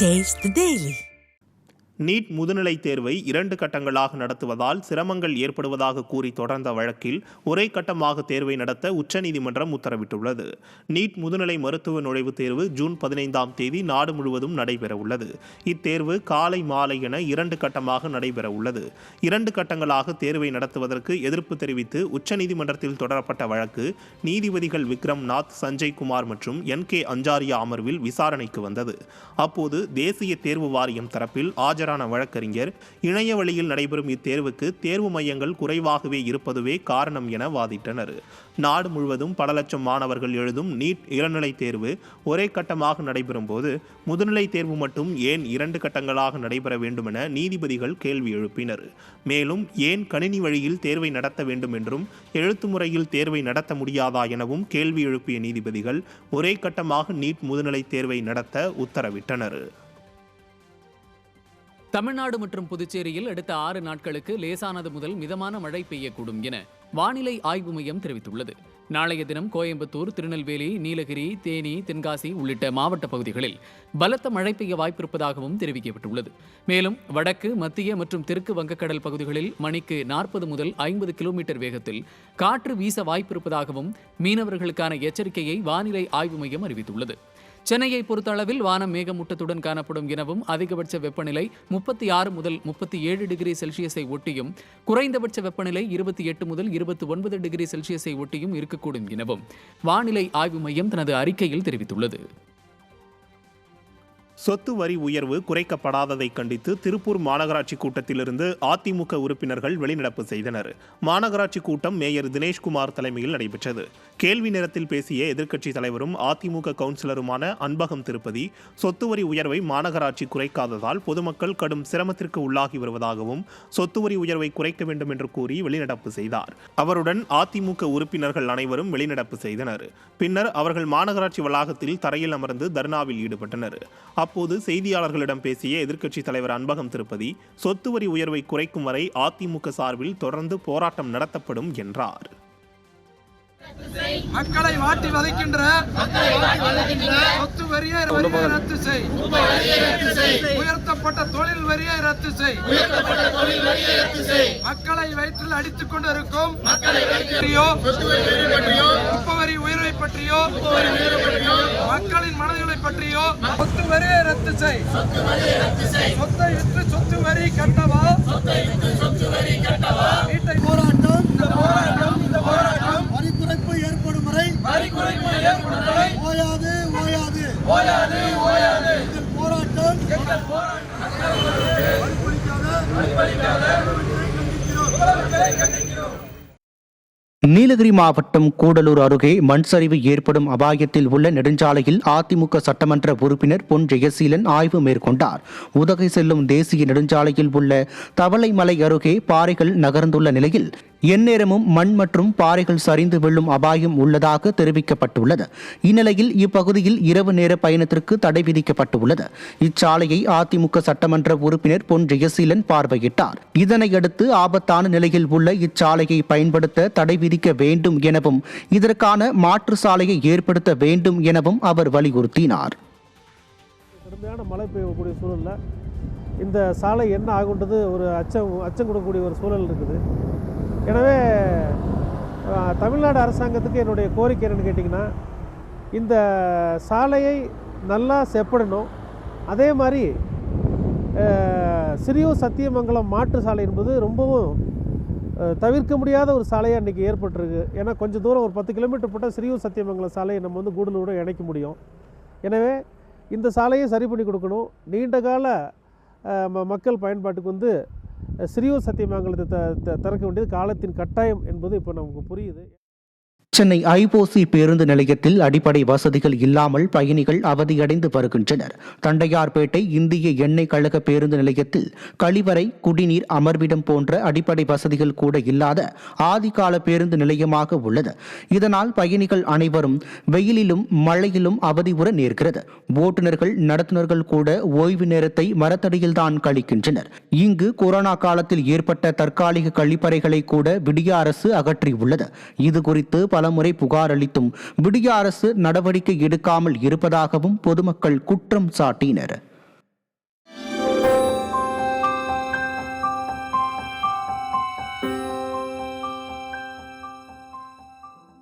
Taste the Daily. NEET முதுநிலை தேர்வை 2 கட்டங்களாக நடத்துவதால் சிரமங்கள் ஏற்படுவதாக கூறி தொடர்ந்த வழக்கில் ஒரே கட்டமாக தேர்வை நடத்த உச்சநீதிமன்றம் உத்தரவிட்டுள்ளது. நீட் முதுநிலை மருத்துவ நுழைவுத் தேர்வு ஜூன் 15ஆம் தேதி நாடு முழுவதும் நடைபெறவுள்ளது. இத்தேர்வு காலை மாலை என 2 கட்டமாக நடைபெறவுள்ளது. 2 கட்டங்களாக தேர்வை நடத்துவதற்கு எதிர்ப்பு தெரிவித்து உச்சநீதிமன்றத்தில் தொடரப்பட்ட வழக்கு நீதிபதிகள் விக்ரம் நாத், சஞ்சய் குமார் மற்றும் NK அஞ்சாரியா அமர்வில் விசாரணைக்கு வந்தது. அப்போது தேசிய தேர்வு வாரியம் தரப்பில் ஆஜரான வழக்கறிஞர் இணைய வழியில் நடைபெறும் இத்தேர்வுக்கு தேர்வு மையங்கள் குறைவாகவே இருப்பதுவே காரணம் என வாதிட்டனர். நாடு முழுவதும் பல லட்சம் மாணவர்கள் எழுதும் நீட் இளநிலை தேர்வு ஒரே கட்டமாக நடைபெறும் போது முதுநிலை தேர்வு மட்டும் ஏன் 2 கட்டங்களாக நடைபெற வேண்டும் என நீதிபதிகள் கேள்வி எழுப்பினர். மேலும் ஏன் கணினி வழியில் தேர்வை நடத்த வேண்டும் என்றும் எழுத்து முறையில் தேர்வை நடத்த முடியாதா எனவும் கேள்வி எழுப்பிய நீதிபதிகள் ஒரே கட்டமாக நீட் முதுநிலை தேர்வை நடத்த உத்தரவிட்டனர். தமிழ்நாடு மற்றும் புதுச்சேரியில் அடுத்த 6 நாட்களுக்கு லேசானது முதல் மிதமான மழை பெய்யக்கூடும் என வானிலை ஆய்வு மையம் தெரிவித்துள்ளது. நாளைய தினம் கோயம்புத்தூர், திருநெல்வேலி, நீலகிரி, தேனி, தென்காசி உள்ளிட்ட மாவட்ட பகுதிகளில் பலத்த மழை பெய்ய வாய்ப்பிருப்பதாகவும் தெரிவிக்கப்பட்டுள்ளது. மேலும் வடக்கு, மத்திய மற்றும் தெற்கு வங்கக்கடல் பகுதிகளில் மணிக்கு 40 முதல் 50 கிலோமீட்டர் வேகத்தில் காற்று வீச வாய்ப்பிருப்பதாகவும் மீனவர்களுக்கான எச்சரிக்கையை வானிலை ஆய்வு மையம் அறிவித்துள்ளது. சென்னையை பொறுத்தளவில் வானம் மேகமூட்டத்துடன் காணப்படும் எனவும் அதிகபட்ச வெப்பநிலை 36 முதல் 37 டிகிரி செல்சியஸை ஒட்டியும் குறைந்தபட்ச வெப்பநிலை 28 முதல் 29 டிகிரி செல்சியஸை ஒட்டியும் இருக்கக்கூடும் எனவும் வானிலை ஆய்வு மையம் தனது அறிக்கையில் தெரிவித்துள்ளது. சொத்து வரி உயர்வு குறைக்கப்படாததை கண்டித்து திருப்பூர் மாநகராட்சி கூட்டத்திலிருந்து அதிமுக உறுப்பினர்கள் வெளிநடப்பு செய்தனர். மாநகராட்சி கூட்டம் மேயர் தினேஷ்குமார் தலைமையில் நடைபெற்றது. கேள்வி நேரத்தில் பேசிய எதிர்க்கட்சித் தலைவரும் அதிமுக கவுன்சிலருமான அன்பகம் திருப்பதி, சொத்து வரி உயர்வை மாநகராட்சி குறைக்காததால் பொதுமக்கள் கடும் சிரமத்திற்கு உள்ளாகி வருவதாகவும் சொத்து வரி உயர்வை குறைக்க வேண்டும் என்று கூறி வெளிநடப்பு செய்தார். அவருடன் அதிமுக உறுப்பினர்கள் அனைவரும் வெளிநடப்பு செய்தனர். பின்னர் அவர்கள் மாநகராட்சி வளாகத்தில் தரையில் அமர்ந்து தர்ணாவில் ஈடுபட்டனர். அப்போது செய்தியாளர்களிடம் பேசிய எதிர்க்கட்சித் தலைவர் அன்பகம் திருப்பதி, சொத்து வரி உயர்வை குறைக்கும் வரை அதிமுக சார்பில் தொடர்ந்து போராட்டம் நடத்தப்படும் என்றார். மக்களை வாட்டி வதைக்கின்ற சொத்து வரியை ரத்து செய், உயர்த்தப்பட்ட தொழில் வரியை ரத்து செய், மக்களை வயிற்றில் அடித்துக் கொண்டிருக்கும் உப்பு வரி உயர்வை பற்றியோ மக்களின் மனதை பற்றியோ சொத்து வரியை ரத்து செய், சொத்தை விற்று சொத்து வரி கட்டவா, வீட்டை போராட்டம், இந்த போராட்டம் வரி குறைப்பு ஏற்படும் வரை ஓயாது ஓயாது ஓயாது ஓயாது போராட்டம் நீலகிரி மாவட்டம் கூடலூர் அருகே மண் சரிவு ஏற்படும் அபாயத்தில் உள்ள நெடுஞ்சாலையில் அதிமுக சட்டமன்ற உறுப்பினர் பொன் ஜெயசீலன் ஆய்வு மேற்கொண்டார். உதகை செல்லும் தேசிய நெடுஞ்சாலையில் உள்ள தவளைமலை அருகே பாறைகள் நகர்ந்துள்ள நிலையில் எந்நேரமும் மண் மற்றும் பாறைகள் சரிந்து விழும் அபாயம் உள்ளதாக தெரிவிக்கப்பட்டுள்ளது. இந்நிலையில் இப்பகுதியில் இரவு நேர பயணத்திற்கு தடை விதிக்கப்பட்டுள்ளது. இச்சாலையை அதிமுக சட்டமன்ற உறுப்பினர் பொன் ஜெயசீலன் பார்வையிட்டார். இதனையடுத்து ஆபத்தான நிலையில் உள்ள இச்சாலையை பயன்படுத்த தடை விதிக்க வேண்டும் எனவும் இதற்கான மாற்று சாலையை ஏற்படுத்த வேண்டும் எனவும் அவர் வலியுறுத்தினார். கடுமையான மழை பெய்யக்கூடிய சூழல்ல இந்த சாலை என்ன ஆகுன்றது ஒரு அச்சம் கொடுக்கக்கூடிய ஒரு சூழல் இருக்குது. எனவே தமிழ்நாடு அரசாங்கத்துக்கு என்னுடைய கோரிக்கை என்னென்னு கேட்டிங்கன்னா, இந்த சாலையை நல்லா செப்படணும். அதே மாதிரி சிறியூர் சத்தியமங்கலம் மாற்று சாலை என்பது ரொம்பவும் தவிர்க்க முடியாத ஒரு சாலையாக இன்றைக்கி ஏற்பட்டிருக்கு. ஏன்னா கொஞ்சம் தூரம் ஒரு 10 கிலோமீட்டர் போட்டால் சிறியூர் சத்தியமங்கலம் சாலையை நம்ம வந்து கூடலூரோட இணைக்க முடியும். எனவே இந்த சாலையை சரி பண்ணி கொடுக்கணும். நீண்ட கால மக்கள் பயன்பாட்டுக்கு வந்து சிறியூர் சத்தியமங்கலத்தை திறக்க வேண்டியது காலத்தின் கட்டாயம் என்பது இப்போ நமக்கு புரியுது. சென்னை ஐஓசி பேருந்து நிலையத்தில் அடிப்படை வசதிகள் இல்லாமல் பயணிகள் அவதியடைந்து வருகின்றனர். தண்டையார்பேட்டை இந்திய எண்ணெய் கழக பேருந்து நிலையத்தில் கழிவறை, குடிநீர், அமர்விடம் போன்ற அடிப்படை வசதிகள் கூட இல்லாத ஆதிகால பேருந்து நிலையமாக உள்ளது. இதனால் பயணிகள் அனைவரும் வெயிலிலும் மழையிலும் அவதியுற நேர்கிறது. ஓட்டுநர்கள், நடத்துனர்கள் கூட ஓய்வு நேரத்தை மரத்தடியில்தான் கழிக்கின்றனர். இங்கு கொரோனா காலத்தில் ஏற்பட்ட தற்காலிக கழிப்பறைகளை கூட விடிய அரசு அகற்றியுள்ளது. இது குறித்து பலமுறை புகார் அளித்தும் விடிய அரசு நடவடிக்கை எடுக்காமல் இருப்பதாகவும் பொதுமக்கள் குற்றம் சாட்டினர்.